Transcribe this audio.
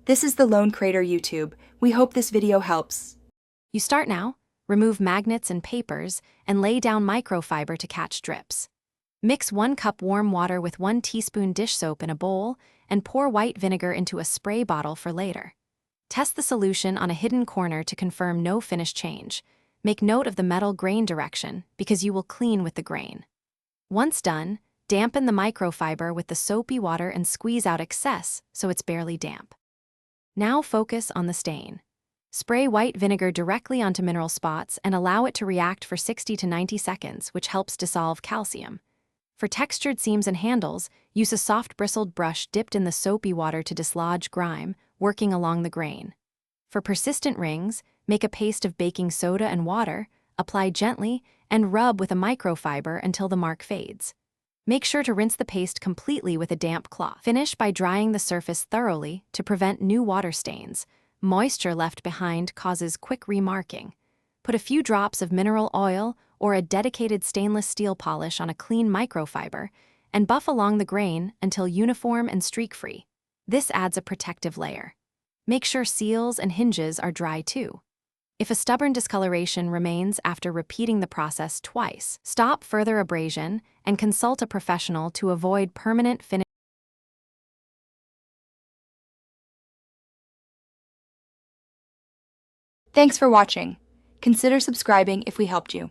This is the Lone Crater YouTube. We hope this video helps. You start now, remove magnets and papers, and lay down microfiber to catch drips. Mix 1 cup warm water with 1 teaspoon dish soap in a bowl and pour white vinegar into a spray bottle for later. Test the solution on a hidden corner to confirm no finish change. Make note of the metal grain direction because you will clean with the grain. Once done, dampen the microfiber with the soapy water and squeeze out excess so it's barely damp. Now focus on the stain. Spray white vinegar directly onto mineral spots and allow it to react for 60 to 90 seconds, which helps dissolve calcium. For textured seams and handles, use a soft bristled brush dipped in the soapy water to dislodge grime, working along the grain. For persistent rings, make a paste of baking soda and water, apply gently, and rub with a microfiber until the mark fades. Make sure to rinse the paste completely with a damp cloth. Finish by drying the surface thoroughly to prevent new water stains. Moisture left behind causes quick remarking. Put a few drops of mineral oil or a dedicated stainless steel polish on a clean microfiber and buff along the grain until uniform and streak-free. This adds a protective layer. Make sure seals and hinges are dry too. If a stubborn discoloration remains after repeating the process twice, stop further abrasion and consult a professional to avoid permanent finish. Thanks for watching. Consider subscribing if we helped you.